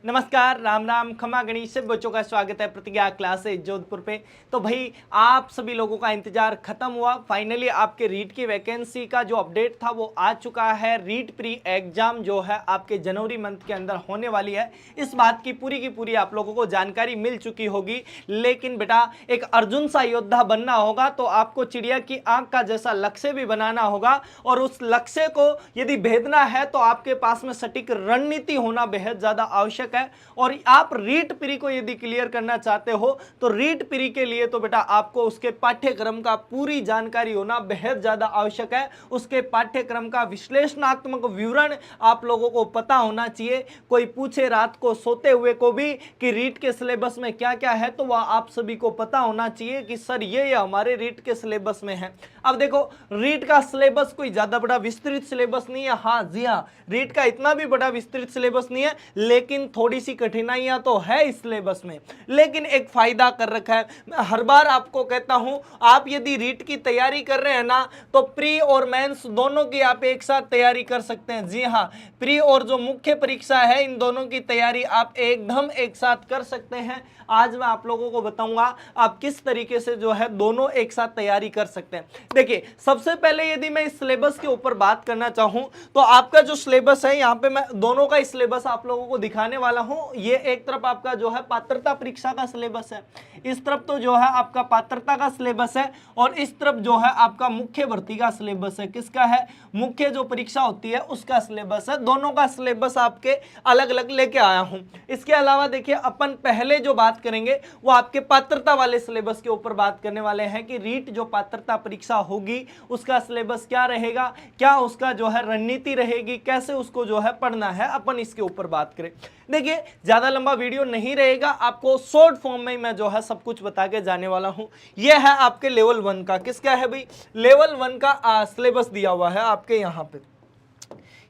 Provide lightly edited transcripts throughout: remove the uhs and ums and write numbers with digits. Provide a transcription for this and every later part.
नमस्कार, राम राम, खमा गणेश से बच्चों का स्वागत है प्रतिज्ञा क्लास से जोधपुर पे। तो भाई आप सभी लोगों का इंतजार खत्म हुआ। फाइनली आपके रीट की वैकेंसी का जो अपडेट था वो आ चुका है। रीट प्री एग्जाम जो है आपके जनवरी मंथ के अंदर होने वाली है। इस बात की पूरी आप लोगों को जानकारी मिल चुकी होगी। लेकिन बेटा एक अर्जुन सा योद्धा बनना होगा तो आपको चिड़िया की आंख का जैसा लक्ष्य भी बनाना होगा, और उस लक्ष्य को यदि भेदना है तो आपके पास में सटीक रणनीति होना बेहद ज्यादा आवश्यक है। और आप रीट प्री को यदि क्लियर करना चाहते हो तो रीट प्री के लिए तो बेटा आपको उसके पाठ्यक्रम का पूरी जानकारी होना बेहद ज्यादा आवश्यक है। उसके पाठ्यक्रम का विश्लेषणात्मक विवरण आप लोगों को पता होना चाहिए। कोई पूछे रात को सोते हुए को भी कि रीट के सिलेबस में क्या क्या है, तो वह आप सभी को पता होना चाहिए कि सर ये हमारे रीट के सिलेबस में है। अब देखो, रीट का सिलेबस कोई ज्यादा बड़ा विस्तृत सिलेबस नहीं है। हाँ जी हाँ, रीट का इतना भी बड़ा विस्तृत सिलेबस नहीं है, लेकिन थोड़ी सी कठिनाइयां तो है इस सिलेबस में। लेकिन एक फायदा कर रखा है। मैं हर बार आपको कहता हूं, आप यदि रीट की तैयारी कर रहे हैं ना तो प्री और मेंस दोनों की आप एक साथ तैयारी कर सकते हैं। जी हाँ, प्री और जो मुख्य परीक्षा है इन दोनों की तैयारी आप एकदम एक साथ कर सकते हैं। आज मैं आप लोगों को बताऊंगा आप किस तरीके से जो है दोनों एक साथ तैयारी कर सकते हैं। देखिए, सबसे पहले यदि मैं इस सिलेबस के ऊपर बात करना चाहूं तो आपका जो सिलेबस है, यहां पे मैं दोनों का सिलेबस आप लोगों को दिखाने वाला हूं। ये एक तरफ आपका जो है पात्रता परीक्षा का सिलेबस है, इस तरफ तो जो है आपका पात्रता का सिलेबस है, और इस तरफ जो है आपका मुख्य भर्ती का सिलेबस है। किसका है? मुख्य जो परीक्षा होती है उसका सिलेबस है। दोनों का सिलेबस आपके अलग अलग लेके आया हूं। इसके अलावा देखिए, अपन पहले जो बात करेंगे वो आपके पात्रता वाले सिलेबस के ऊपर बात करने वाले हैं कि रीट जो पात्रता परीक्षा होगी उसका सिलेबस क्या रहेगा, क्या उसका जो है रणनीति रहेगी, कैसे उसको जो है पढ़ना है, अपन इसके ऊपर बात करें। देखिए, ज्यादा लंबा वीडियो नहीं रहेगा, आपको शॉर्ट फॉर्म में मैं जो है सब कुछ बता के जाने वाला हूं। यह है आपके लेवल 1 का। किसका है भाई? लेवल 1 का सिलेबस दिया हुआ है आपके यहां पे।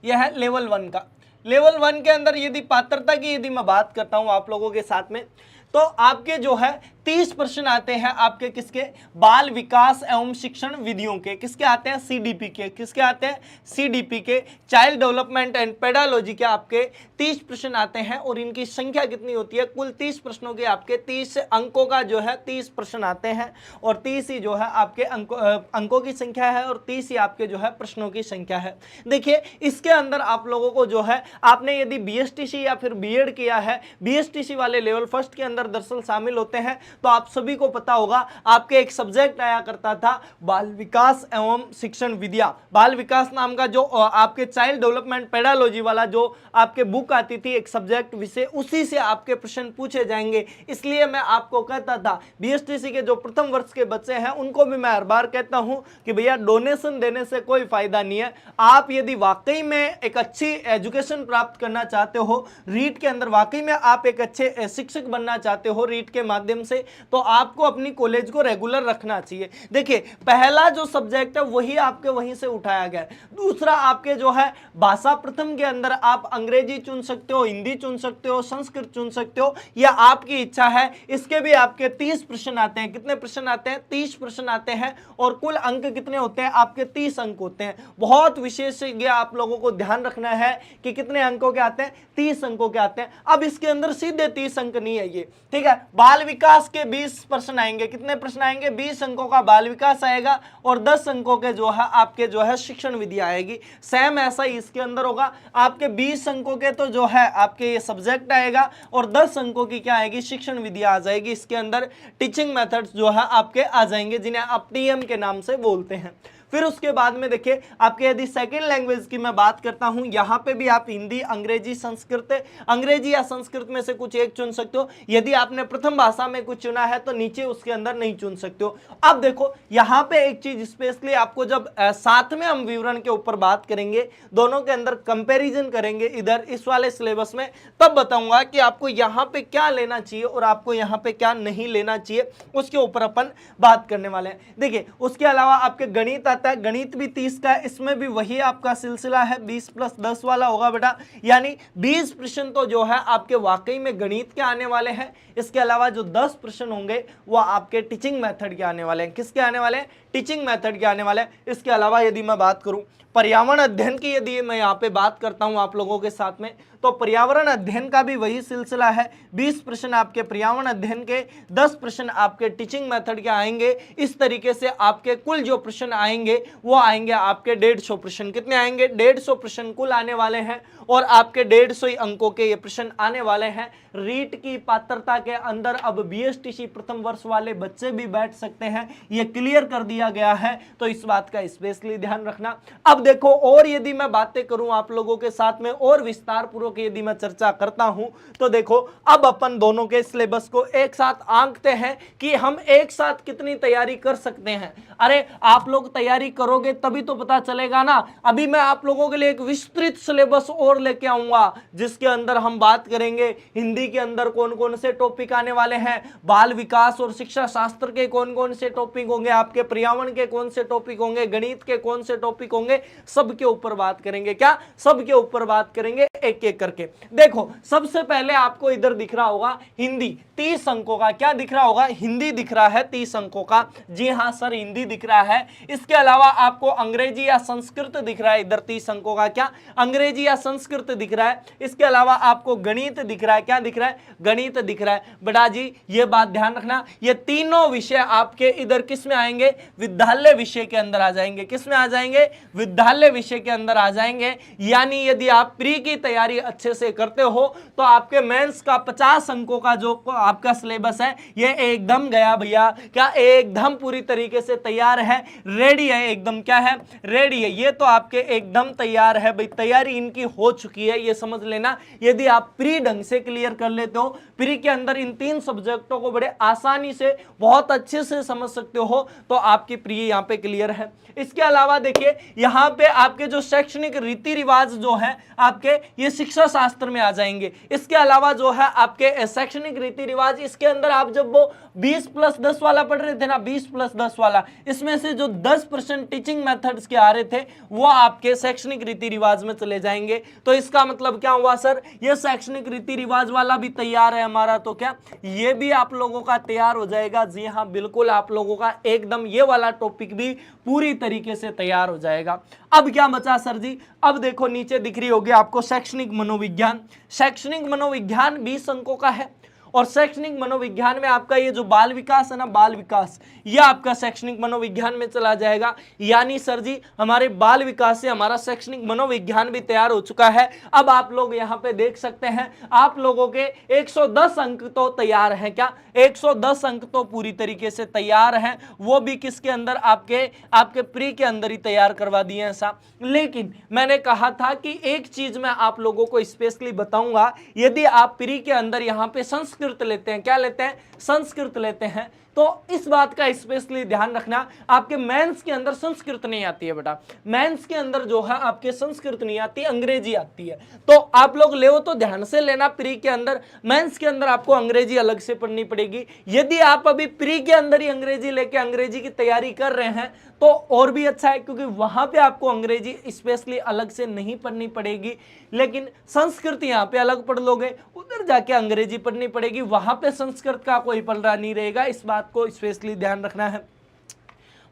यह है लेवल 1 का। लेवल 1 के अंदर यदि पात्रता की यदि मैं बात करता हूं आप लोगों के साथ में, तो आपके जो है 30 प्रश्न आते हैं आपके किसके? बाल विकास एवं शिक्षण विधियों के। किसके आते हैं? सीडीपी के। किसके आते हैं? सीडीपी के। चाइल्ड डेवलपमेंट एंड पेडालॉजी के आपके 30 प्रश्न आते हैं, और इनकी संख्या कितनी होती है? कुल 30 प्रश्नों के आपके 30 अंकों का जो है 30 प्रश्न आते हैं, और 30 ही जो है आपके अंकों की संख्या है, और 30 ही आपके जो है प्रश्नों की संख्या है। देखिए, इसके अंदर आप लोगों को जो है, आपने यदि बीएसटीसी या फिर बीएड किया है, बीएसटीसी वाले लेवल फर्स्ट के अंदर दरअसल शामिल होते हैं, तो आप सभी को पता होगा आपके एक सब्जेक्ट आया करता था बाल विकास एवं शिक्षण विद्या। बाल विकास नाम का जो आपके चाइल्ड डेवलपमेंट पेडालॉजी वाला जो आपके बुक आती थी, एक सब्जेक्ट विषय, उसी से आपके प्रश्न पूछे जाएंगे। इसलिए मैं आपको कहता था, बीएसटीसी के जो प्रथम वर्ष के बच्चे हैं उनको भी मैं हर बार कहता हूं कि भैया डोनेशन देने से कोई फायदा नहीं है। आप यदि वाकई में एक अच्छी एजुकेशन प्राप्त करना चाहते हो, रीट के अंदर वाकई में आप एक अच्छे शिक्षक बनना चाहते हो रीट के माध्यम से, तो आपको अपनी कॉलेज को रेगुलर रखना चाहिए। देखिए, पहला जो सब्जेक्ट है वही आपके वहीं से उठाया गया है। दूसरा आपके जो है भाषा प्रथम के अंदर आप अंग्रेजी चुन सकते हो, हिंदी चुन सकते हो, संस्कृत चुन सकते हो, या आपकी इच्छा है। इसके भी आपके 30 प्रश्न आते हैं। कितने प्रश्न आते हैं? 30 प्रश्न आते हैं, और कुल अंक कितने होते हैं? आपके 30 अंक होते हैं। बहुत विशेष आप लोगों को ध्यान रखना है कि कितने अंकों के आते हैं? 30 अंकों के आते हैं। अब इसके अंदर सीधे 30 अंक नहीं है ये, ठीक है। बाल विकास के 20 प्रश्न आएंगे। कितने प्रश्न आएंगे? 20 अंकों का बाल विकास आएगा, और 10 अंकों के जो है आपके जो है शिक्षण विधि आएगी। सेम ऐसा ही इसके अंदर होगा। आपके 20 अंकों के तो जो है आपके ये सब्जेक्ट आएगा, और 10 अंकों की क्या आएगी? शिक्षण विधि आ जाएगी। इसके अंदर टीचिंग मेथड्स जो है आपके आ जाएंगे, जिन्हें आप टीएम के नाम से बोलते हैं। फिर उसके बाद में देखिए, आपके यदि सेकेंड लैंग्वेज की मैं बात करता हूं, यहां पे भी आप हिंदी, अंग्रेजी, संस्कृत, अंग्रेजी या संस्कृत में से कुछ एक चुन सकते हो। यदि आपने प्रथम भाषा में कुछ चुना है तो नीचे उसके अंदर नहीं चुन सकते हो। अब देखो, यहां पे एक चीज स्पेशली आपको जब साथ में हम विवरण के ऊपर बात करेंगे, दोनों के अंदर कंपेरिजन करेंगे इधर इस वाले सिलेबस में, तब बताऊंगा कि आपको यहां पे क्या लेना चाहिए और आपको यहां पे क्या नहीं लेना चाहिए, उसके ऊपर अपन बात करने वाले हैं। देखिए, उसके अलावा आपके गणित आता है। गणित भी 30 का है, इसमें भी वही आपका सिलसिला है, 20 + 10 वाला होगा बेटा। यानी 20 प्रश्न तो जो है आपके वाकई में गणित के आने वाले हैं। इसके अलावा जो 10 प्रश्न होंगे वो आपके टीचिंग मेथड के आने वाले हैं। किसके आने वाले हैं? टीचिंग मेथड के आने वाले हैं। इसके अलावा यदि मैं बात करूं पर्यावरण अध्ययन की, यदि मैं यहाँ पे बात करता हूं आप लोगों के साथ में, तो पर्यावरण अध्ययन का भी वही सिलसिला है। 20 प्रश्न आपके पर्यावरण अध्ययन के, 10 प्रश्न आपके टीचिंग मेथड के आएंगे। इस तरीके से आपके कुल जो प्रश्न आएंगे वो आएंगे आपके 150 प्रश्न। कितने आएंगे? 150 प्रश्न कुल आने वाले हैं और आपके 150 ही अंकों के ये प्रश्न आने वाले हैं। रीट की पात्रता के अंदर अब बीएसटीसी प्रथम वर्ष वाले बच्चे भी बैठ सकते हैं, ये क्लियर कर दिया गया है, तो इस बात का स्पेशली ध्यान रखना। अब देखो, और यदि मैं बातें करूं आप लोगों के साथ में और विस्तार पूर्वक यदि मैं चर्चा करता हूं, तो देखो अब अपन दोनों के सिलेबस को एक साथ आंकते हैं कि हम एक साथ कितनी तैयारी कर सकते हैं। अरे आप लोग तैयारी करोगे तभी तो पता चलेगा ना। अभी मैं आप लोगों के लिए एक विस्तृत सिलेबस और लेके आऊंगा, जिसके अंदर हम बात करेंगे हिंदी के अंदर कौन कौन से टॉपिक आने वाले हैं, बाल विकास और शिक्षा शास्त्र के कौन कौन से टॉपिक होंगे, आपके पर्यावरण के कौन से टॉपिक होंगे, गणित के कौन से टॉपिक होंगे, सबके ऊपर बात करेंगे। क्या? सबके ऊपर बात करेंगे एक एक करके। देखो सबसे पहले आपको इधर दिख रहा होगा हिंदी 30 अंकों का। क्या दिख रहा होगा? हिंदी दिख रहा है 30 अंकों का। जी हां सर, हिंदी दिख रहा है। इसके अलावा आपको अंग्रेजी या संस्कृत दिख रहा है इधर 30 अंकों का। क्या? अंग्रेजी या संस्कृत दिख रहा है। इसके अलावा आपको गणित दिख रहा है। क्या दिख रहा है? गणित दिख रहा है। बेटा जी ये बात ध्यान रखना, ये तीनों विषय आपके इधर किस में आएंगे? विद्यालय विषय के अंदर आ जाएंगे। किस में आ जाएंगे? विद्यालय विषय के अंदर आ जाएंगे। यानी यदि आप प्री की तैयारी अच्छे से करते हो तो आपके मेंस का 50 अंकों का जो आपका सिलेबस है ये एकदम गया भैया। क्या? एकदम पूरी तरीके से तैयार है, रेडी है एकदम। क्या है? रेडी है। ये तो आपके एकदम तैयार है भाई, तैयारी इनकी हो चुकी है, ये समझ लेना। यदि आप प्री ढंग से क्लियर कर लेते हो, प्री के अंदर इन 3 सब्जेक्टों को बड़े आसानी से बहुत अच्छे से समझ सकते हो, तो आपकी प्री यहां पे क्लियर है। इसके अलावा देखिए यहां पे आपके जो शैक्षणिक रीति रिवाज जो है आपके, ये शिक्षा शास्त्र में आ जाएंगे। इसके अलावा जो है आपके शैक्षणिक रीति रिवाज, इसके अंदर आप जब वो 20+10 वाला पढ़ रहे थे ना, 20+10 वाला, इसमें से जो 10% टीचिंग मेथड्स के आ रहे थे वो आपके शैक्षणिक रीति रिवाज में चले जाएंगे। तो इसका मतलब क्या हुआ सर? ये शैक्षणिक रीति रिवाज वाला भी तैयार है हमारा, तो क्या ये भी आप लोगों का तैयार हो जाएगा? जी हाँ बिल्कुल, आप लोगों का एकदम ये वाला टॉपिक भी पूरी तरीके से तैयार हो जाएगा। अब क्या बचा सर जी? अब देखो नीचे दिख रही होगी आपको शैक्षणिक मनोविज्ञान। शैक्षणिक मनोविज्ञान 20 अंकों का है और शैक्षणिक मनोविज्ञान में आपका ये जो बाल विकास है ना, बाल विकास, ये आपका शैक्षणिक मनोविज्ञान में चला जाएगा। यानी सर जी हमारे बाल विकास से हमारा शैक्षणिक मनोविज्ञान भी तैयार हो चुका है। अब आप लोग यहाँ पे देख सकते हैं आप लोगों के 110 अंक तो तैयार हैं। क्या? 110 अंक तो पूरी तरीके से तैयार हैं, वो भी किसके अंदर? आपके प्री के अंदर ही तैयार करवा दिए हैं साहब। लेकिन मैंने कहा था कि एक चीज मैं आप लोगों को स्पेशली बताऊंगा, यदि आप प्री के अंदर यहाँ पे संस्कृत लेते हैं, क्या लेते हैं? संस्कृत लेते हैं, तो इस बात का स्पेशली ध्यान रखना, आपके मेंस के अंदर संस्कृत नहीं आती है बेटा। मेंस के अंदर जो है आपके संस्कृत नहीं आती, अंग्रेजी आती है। तो आप लोग ले तो ध्यान से लेना, प्री के अंदर, मेंस के अंदर आपको अंग्रेजी अलग से पढ़नी पड़ेगी। यदि आप अभी प्री के अंदर ही अंग्रेजी लेके अंग्रेजी की तैयारी कर रहे हैं तो और भी अच्छा है, क्योंकि वहां पे आपको अंग्रेजी स्पेशली अलग से नहीं पढ़नी पड़ेगी। लेकिन संस्कृत यहाँ पे अलग पढ़ लोगे, उधर जाके अंग्रेजी पढ़नी पड़ेगी, वहां पे संस्कृत का कोई पलड़ा नहीं रहेगा। इस बात को स्पेशली ध्यान रखना है।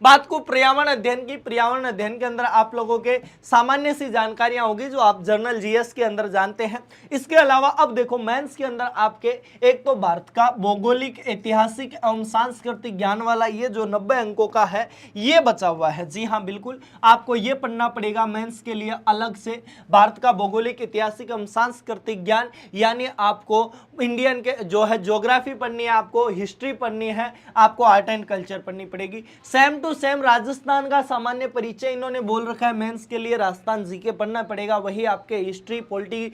बात को पर्यावरण अध्ययन की, पर्यावरण अध्ययन के अंदर आप लोगों के सामान्य सी जानकारियां होगी जो आप जर्नल जीएस के अंदर जानते हैं। इसके अलावा अब देखो मेंस के अंदर आपके एक तो भारत का भौगोलिक, ऐतिहासिक एवं सांस्कृतिक ज्ञान वाला ये जो 90 अंकों का है ये बचा हुआ है। जी हाँ बिल्कुल, आपको ये पढ़ना पड़ेगा मेंस के लिए अलग से, भारत का भौगोलिक, ऐतिहासिक एवं सांस्कृतिक ज्ञान। यानी आपको इंडियन के जो है ज्योग्राफी पढ़नी है, आपको हिस्ट्री पढ़नी है, आपको आर्ट एंड कल्चर पढ़नी पड़ेगी। सेम टू सेम राजस्थान का सामान्य परिचय इन्होंने बोल रखा है मेंस के लिए, राजस्थान जीके पढ़ना पड़ेगा। वही आपके हिस्ट्री, पॉलिटी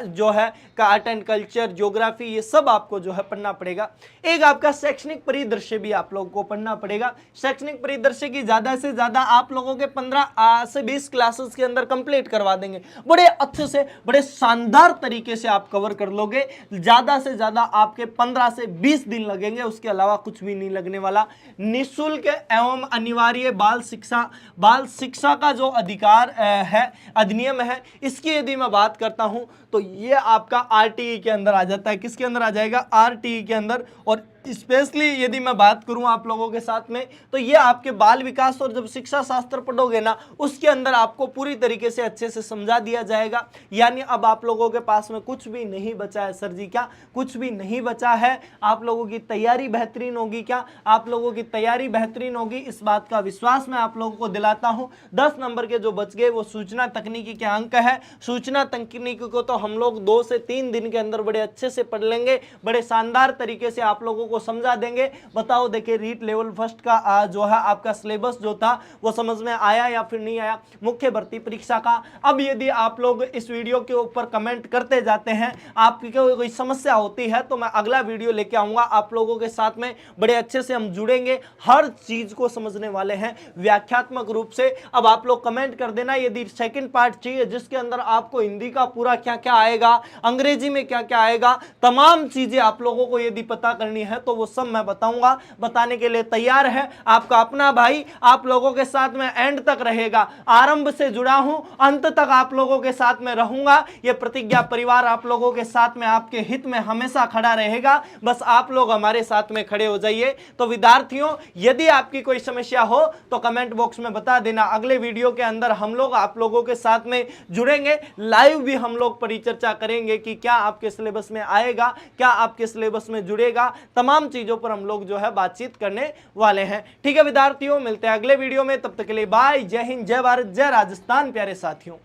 जो है का आर्ट एंड कल्चर, ज्योग्राफी, ये सब आपको जो है पढ़ना पड़ेगा। एक आपका शैक्षणिक परिदृश्य भी आप लोगों को पढ़ना पड़ेगा। शैक्षणिक परिदृश्य की ज्यादा से ज्यादा आप लोगों के 15 से 20 क्लासेस के अंदर कंप्लीट करवा देंगे। बड़े अच्छे से, बड़े शानदार तरीके से आप कवर कर लोगे। ज्यादा से ज्यादा आपके 15 से 20 दिन लगेंगे, उसके अलावा कुछ भी नहीं लगने वाला। निःशुल्क एवं अनिवार्य बाल शिक्षा का जो अधिकार है, अधिनियम है, इसकी यदि मैं बात करता हूं तो ये आपका आरटीई के अंदर आ जाता है। किसके अंदर आ जाएगा? आरटीई के अंदर। और स्पेशली यदि मैं बात करूं आप लोगों के साथ में, तो ये आपके बाल विकास और जब शिक्षा शास्त्र पढ़ोगे ना, उसके अंदर आपको पूरी तरीके से अच्छे से समझा दिया जाएगा। यानी अब आप लोगों के पास में कुछ भी नहीं बचा है सर जी, क्या कुछ भी नहीं बचा है? आप लोगों की तैयारी बेहतरीन होगी, क्या आप लोगों की तैयारी बेहतरीन होगी, इस बात का विश्वास मैं आप लोगों को दिलाता हूं। 10 नंबर के जो बच गए वो सूचना तकनीकी के अंक है। सूचना तकनीकी को तो हम लोग 2 से 3 दिन के अंदर बड़े अच्छे से पढ़ लेंगे, बड़े शानदार तरीके से आप लोगों को समझा देंगे। बताओ, देखिए रीट लेवल फर्स्ट का जो है आपका सिलेबस जो था वो समझ में आया या फिर नहीं आया, मुख्य भर्ती परीक्षा का। अब यदि आप लोग इस वीडियो के ऊपर कमेंट करते जाते हैं, आपकी कोई समस्या होती है, तो मैं अगला वीडियो लेके आऊंगा आप लोगों के साथ में, बड़े अच्छे से हम जुड़ेंगे, हर चीज को समझने वाले हैं व्याख्यात्मक रूप से। अब आप लोग कमेंट कर देना यदि सेकंड पार्ट चाहिए जिसके अंदर आपको हिंदी का पूरा क्या क्या आएगा, अंग्रेजी में क्या क्या आएगा, तमाम चीजें आप लोगों को यदि पता करनी है तो वो सब मैं बताऊंगा। बताने के लिए तैयार है आपका अपना भाई, आप लोगों के साथ में एंड तक रहेगा, आरंभ से जुड़ा हूं, अंत तक आप लोगों के साथ में रहूंगा। ये प्रतिज्ञा परिवार आप लोगों के साथ में आपके हित में हमेशा खड़ा रहेगा, बस आप लोग हमारे साथ में खड़े हो जाइए। तो विद्यार्थियों, यदि आपकी कोई समस्या हो तो कमेंट बॉक्स में बता देना। अगले वीडियो के अंदर हम लोग आप लोगों के साथ में जुड़ेंगे, लाइव भी हम लोग परिचर्चा करेंगे कि क्या आपके सिलेबस में आएगा, क्या आपके सिलेबस में जुड़ेगा, तमाम चीजों पर हम लोग जो है बातचीत करने वाले हैं। ठीक है विद्यार्थियों, मिलते हैं अगले वीडियो में, तब तक के लिए बाय, जय हिंद, जय भारत, जय राजस्थान प्यारे साथियों।